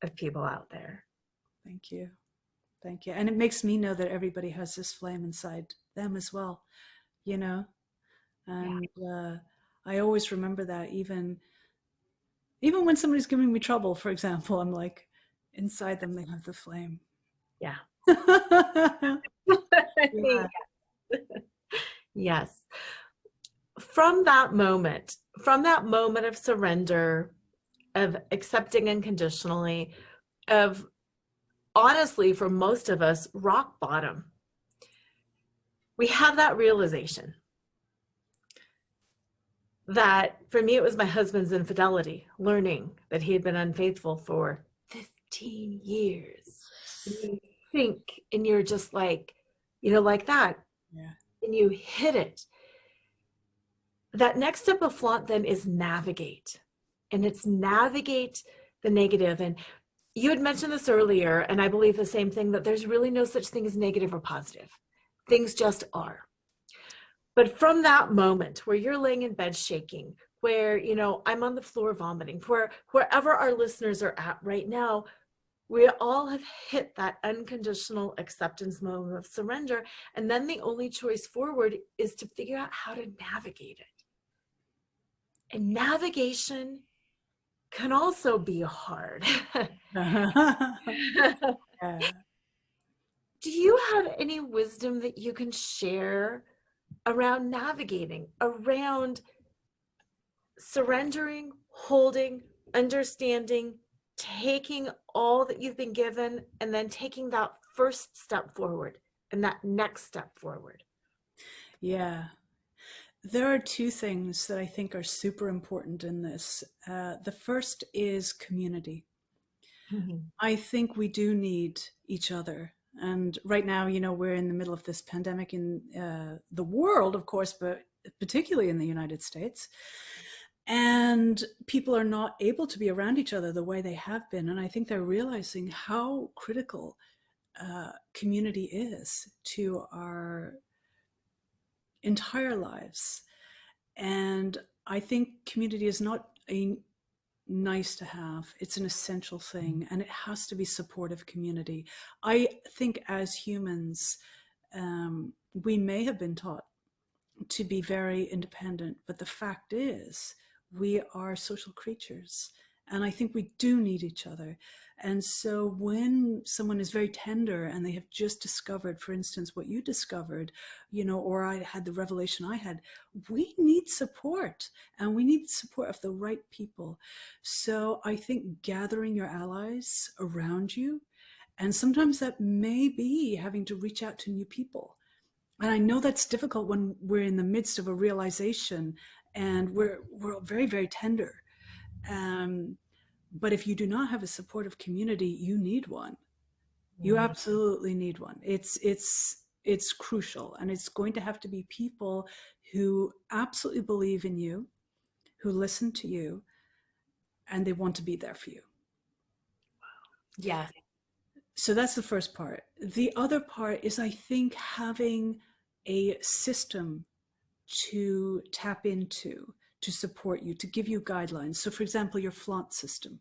of people out there. Thank you. Thank you. And it makes me know that everybody has this flame inside them as well, you know? And I always remember that, even when somebody's giving me trouble, for example, I'm like, inside them, they have the flame. Yeah. Yeah. Yes. From that moment of surrender, of accepting unconditionally, of honestly, for most of us, rock bottom, we have that realization that, for me, it was my husband's infidelity, learning that he had been unfaithful for 15 years. And you think, and you're just like, you know, like that. Yeah. And you hit it. That next step of flaunt then is navigate. And it's navigate the negative. And you had mentioned this earlier, and I believe the same thing, that there's really no such thing as negative or positive. Things just are. But from that moment where you're laying in bed shaking, where, you know, I'm on the floor vomiting, wherever our listeners are at right now, we all have hit that unconditional acceptance moment of surrender. And then the only choice forward is to figure out how to navigate it. And navigation can also be hard. Yeah. Do you have any wisdom that you can share around navigating, around surrendering, holding, understanding, taking all that you've been given, and then taking that first step forward and that next step forward? Yeah. There are two things that I think are super important in this. The first is community. Mm-hmm. I think we do need each other. And right now, you know, we're in the middle of this pandemic in the world, of course, but particularly in the United States. And people are not able to be around each other the way they have been. And I think they're realizing how critical community is to our entire lives. And I think community is not a nice to have. It's an essential thing, and it has to be supportive community. I think as humans, we may have been taught to be very independent, but the fact is we are social creatures, and I think we do need each other. And so when someone is very tender and they have just discovered, for instance, what you discovered, or I had the revelation I had, we need support, and we need the support of the right people. So I think gathering your allies around you, and sometimes that may be having to reach out to new people. And I know that's difficult when we're in the midst of a realization and we're very, very tender. But if you do not have a supportive community, you need one. You absolutely need one. It's crucial, and it's going to have to be people who absolutely believe in you, who listen to you, and they want to be there for you. Yes. So that's the first part. The other part is, I think, having a system to tap into, to support you, to give you guidelines. So for example, your flaunt system,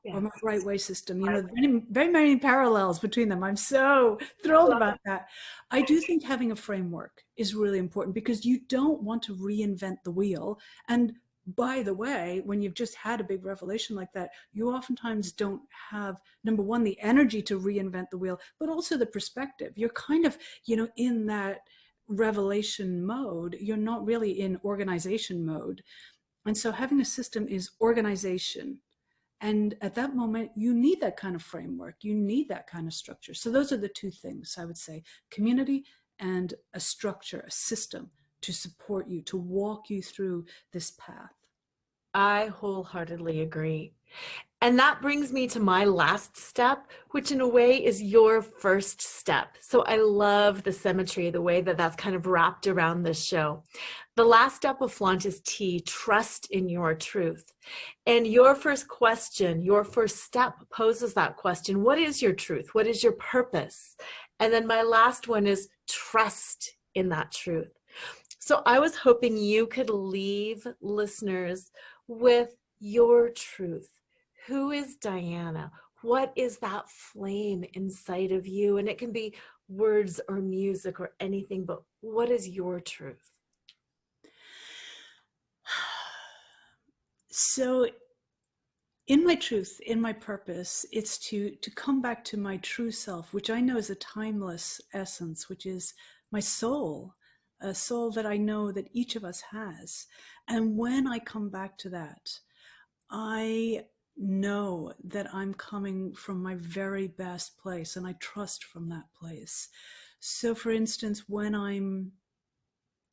or my right way system, very, very many parallels between them. I'm so thrilled about that. I do think having a framework is really important, because you don't want to reinvent the wheel. And by the way, when you've just had a big revelation like that, you oftentimes don't have, number one, the energy to reinvent the wheel, but also the perspective. You're kind of, in that revelation mode. You're not really in organization mode. And so having a system is organization. And at that moment, you need that kind of framework. You need that kind of structure. So those are the two things I would say: community and a structure, a system to support you, to walk you through this path. I wholeheartedly agree. And that brings me to my last step, which in a way is your first step. So I love the symmetry, the way that that's kind of wrapped around this show. The last step of Flaunt is T, trust in your truth. And your first question, your first step poses that question: what is your truth? What is your purpose? And then my last one is trust in that truth. So I was hoping you could leave listeners with your truth. Who is Diana? What is that flame inside of you? And it can be words or music or anything, but what is your truth? So in my truth, in my purpose, it's to come back to my true self, which I know is a timeless essence, which is my soul, a soul that I know that each of us has. And when I come back to that, I know that I'm coming from my very best place, and I trust from that place. So for instance, when I'm,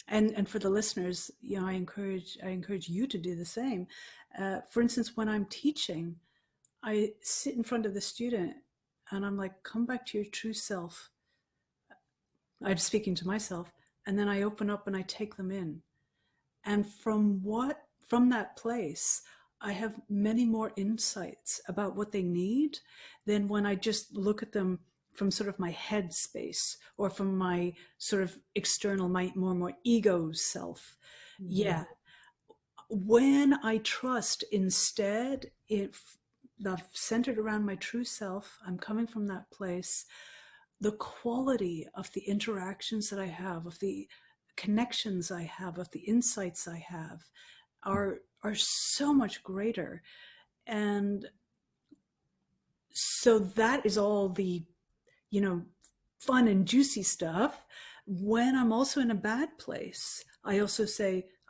and for the listeners, I encourage you to do the same. For instance, when I'm teaching, I sit in front of the student and I'm like, come back to your true self. I'm speaking to myself, and then I open up and I take them in. And from that place, I have many more insights about what they need than when I just look at them from sort of my head space, or from my sort of external, my more ego self. Yeah. When I trust instead, centered around my true self, I'm coming from that place, the quality of the interactions that I have, of the connections I have, of the insights I have, are so much greater. And so that is all the, fun and juicy stuff. When I'm also in a bad place, I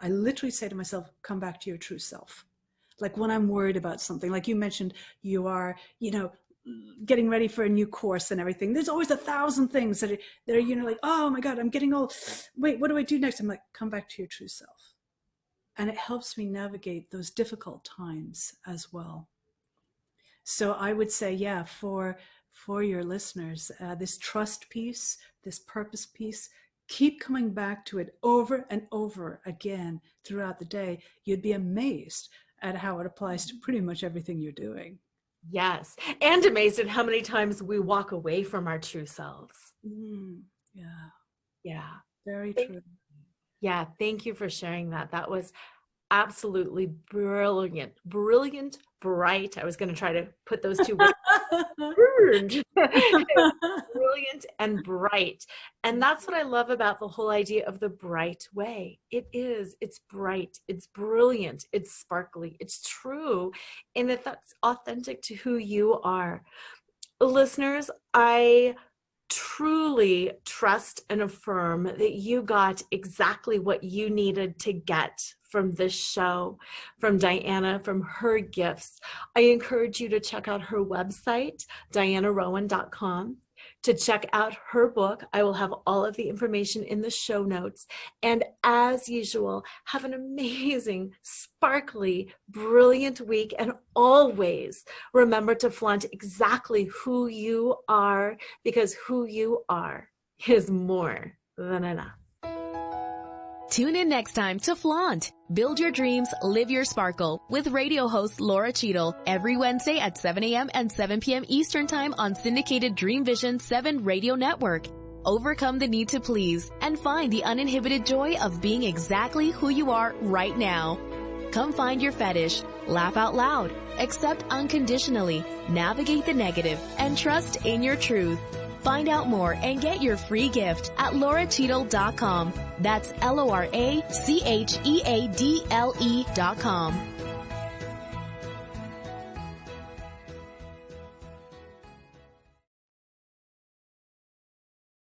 literally say to myself, come back to your true self. Like when I'm worried about something, like you mentioned, you are, getting ready for a new course and everything. There's always 1,000 things that are, like, oh my God, I'm getting all, wait, what do I do next? I'm like, come back to your true self. And it helps me navigate those difficult times as well. So I would say, yeah, for your listeners, this trust piece, this purpose piece, keep coming back to it over and over again throughout the day. You'd be amazed at how it applies to pretty much everything you're doing. Yes. And amazed at how many times we walk away from our true selves. Yeah. Yeah. Very true. Yeah. Thank you for sharing that. That was absolutely brilliant, brilliant, bright. I was going to try to put those two words. Brilliant and bright. And that's what I love about the whole idea of the bright way. It's bright, it's brilliant, it's sparkly, it's true, and that's authentic to who you are. Listeners, I truly trust and affirm that you got exactly what you needed to get from this show, from Diana, from her gifts. I encourage you to check out her website, dianarowan.com, to check out her book. I will have all of the information in the show notes. And as usual, have an amazing, sparkly, brilliant week. And always remember to flaunt exactly who you are, because who you are is more than enough. Tune in next time to Flaunt. Build your dreams, live your sparkle with radio host Laura Cheadle every Wednesday at 7 a.m. and 7 p.m. Eastern Time on syndicated Dream Vision 7 radio network. Overcome the need to please and find the uninhibited joy of being exactly who you are right now. Come find your fetish, laugh out loud, accept unconditionally, navigate the negative, and trust in your truth. Find out more and get your free gift at lauracheadle.com. That's LORACHEADLE.com.